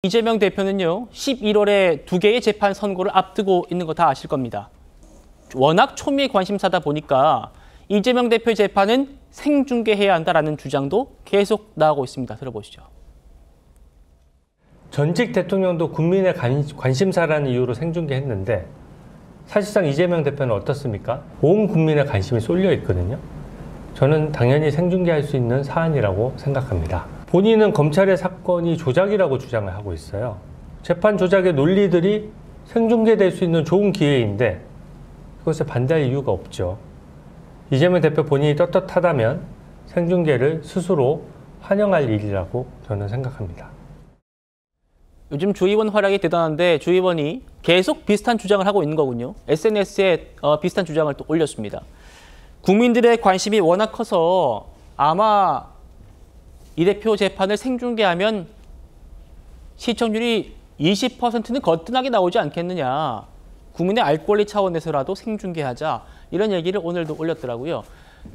이재명 대표는요, 11월에 2개의 재판 선고를 앞두고 있는 거 다 아실 겁니다. 워낙 초미의 관심사다 보니까 이재명 대표의 재판은 생중계해야 한다라는 주장도 계속 나오고 있습니다. 들어보시죠. 전직 대통령도 국민의 관심사라는 이유로 생중계했는데 사실상 이재명 대표는 어떻습니까? 온 국민의 관심이 쏠려 있거든요. 저는 당연히 생중계할 수 있는 사안이라고 생각합니다. 본인은 검찰의 사건이 조작이라고 주장을 하고 있어요. 재판 조작의 논리들이 생중계될 수 있는 좋은 기회인데 그것에 반대할 이유가 없죠. 이재명 대표 본인이 떳떳하다면 생중계를 스스로 환영할 일이라고 저는 생각합니다. 요즘 주 의원 활약이 대단한데 주 의원이 계속 비슷한 주장을 하고 있는 거군요. SNS에 비슷한 주장을 또 올렸습니다. 국민들의 관심이 워낙 커서 아마 이 대표 재판을 생중계하면 시청률이 20%는 거뜬하게 나오지 않겠느냐. 국민의 알 권리 차원에서라도 생중계하자. 이런 얘기를 오늘도 올렸더라고요.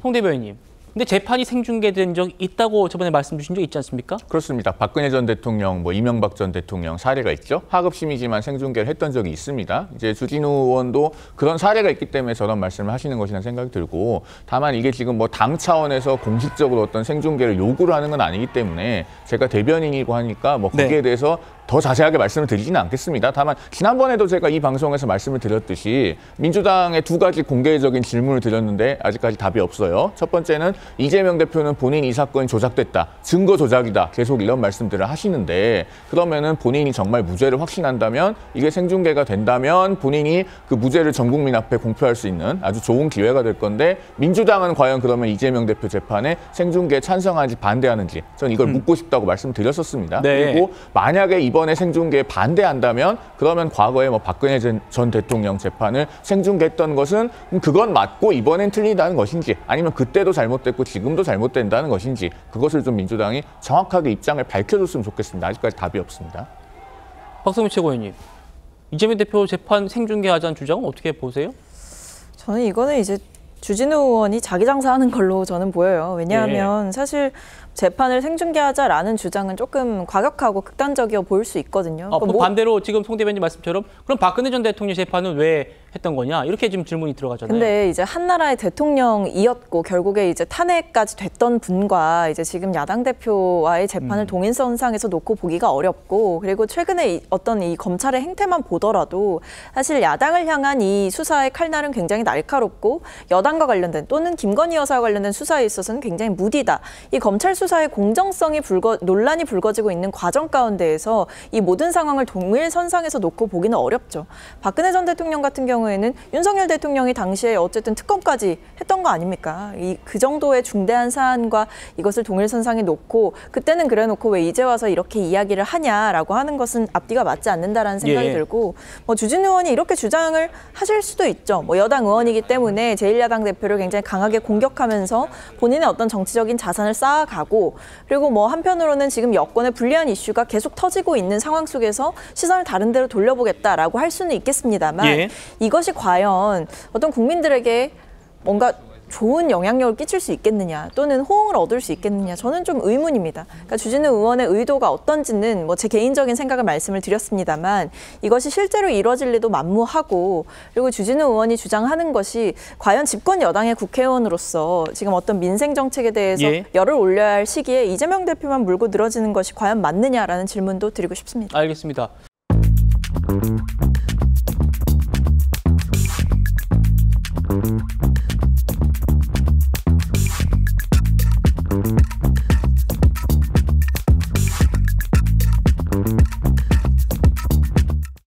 홍 대변인님. 근데 재판이 생중계된 적이 있다고 저번에 말씀 주신 적 있지 않습니까? 그렇습니다. 박근혜 전 대통령, 이명박 전 대통령 사례가 있죠. 하급심이지만 생중계를 했던 적이 있습니다. 이제 주진우 의원도 그런 사례가 있기 때문에 저런 말씀을 하시는 것이라는 생각이 들고, 다만 이게 지금 당 차원에서 공식적으로 어떤 생중계를 요구를 하는 건 아니기 때문에 제가 대변인이고 하니까 거기에 대해서 더 자세하게 말씀을 드리지는 않겠습니다. 다만 지난번에도 제가 이 방송에서 말씀을 드렸듯이 민주당에 2가지 공개적인 질문을 드렸는데 아직까지 답이 없어요. 첫 번째는 이재명 대표는 본인이 이 사건이 조작됐다, 증거 조작이다, 계속 이런 말씀들을 하시는데, 그러면은 본인이 정말 무죄를 확신한다면, 이게 생중계가 된다면 본인이 그 무죄를 전 국민 앞에 공표할 수 있는 아주 좋은 기회가 될 건데, 민주당은 과연 그러면 이재명 대표 재판에 생중계에 찬성하는지 반대하는지 저는 이걸 묻고 싶다고 말씀드렸었습니다. 네. 그리고 만약에 이번에 생중계에 반대한다면 그러면 과거에 박근혜 전 대통령 재판을 생중계했던 것은 그건 맞고 이번엔 틀리다는 것인지, 아니면 그때도 잘못됐고 지금도 잘못된다는 것인지, 그것을 좀 민주당이 정확하게 입장을 밝혀줬으면 좋겠습니다. 아직까지 답이 없습니다. 박성민 최고위원님, 이재명 대표 재판 생중계하자는 주장은 어떻게 보세요? 저는 이거는 이제 주진우 의원이 자기 장사하는 걸로 저는 보여요. 왜냐하면 사실 재판을 생중계하자라는 주장은 조금 과격하고 극단적이어 보일 수 있거든요. 반대로 지금 송 대변인 말씀처럼 그럼 박근혜 전 대통령 재판은 왜 했던 거냐, 이렇게 지금 질문이 들어가잖아요. 근데 이제 한나라의 대통령이었고 결국에 이제 탄핵까지 됐던 분과 이제 지금 야당 대표와의 재판을 동일선상에서 놓고 보기가 어렵고, 그리고 최근에 어떤 이 검찰의 행태만 보더라도 사실 야당을 향한 이 수사의 칼날은 굉장히 날카롭고, 여당과 관련된 또는 김건희 여사와 관련된 수사에 있어서는 굉장히 무디다. 이 검찰 수사의 공정성이 논란이 불거지고 있는 과정 가운데에서 이 모든 상황을 동일선상에서 놓고 보기는 어렵죠. 박근혜 전 대통령 같은 경우에는 윤석열 대통령이 당시에 어쨌든 특검까지 했던 거 아닙니까? 그 정도의 중대한 사안과 이것을 동일선상에 놓고 그때는 그래놓고 왜 이제 와서 이렇게 이야기를 하냐라고 하는 것은 앞뒤가 맞지 않는다라는 생각이 들고, 주진우 의원이 이렇게 주장을 하실 수도 있죠. 여당 의원이기 때문에 제1야당 대표를 굉장히 강하게 공격하면서 본인의 어떤 정치적인 자산을 쌓아가고, 그리고 한편으로는 지금 여권의 불리한 이슈가 계속 터지고 있는 상황 속에서 시선을 다른 데로 돌려보겠다라고 할 수는 있겠습니다만, 이것이 과연 어떤 국민들에게 뭔가 좋은 영향력을 끼칠 수 있겠느냐, 또는 호응을 얻을 수 있겠느냐, 저는 좀 의문입니다. 그러니까 주진우 의원의 의도가 어떤지는 제 개인적인 생각을 말씀을 드렸습니다만, 이것이 실제로 이루어질 리도 만무하고, 그리고 주진우 의원이 주장하는 것이 과연 집권 여당의 국회의원으로서 지금 어떤 민생 정책에 대해서 열을 올려야 할 시기에 이재명 대표만 물고 늘어지는 것이 과연 맞느냐라는 질문도 드리고 싶습니다. 알겠습니다.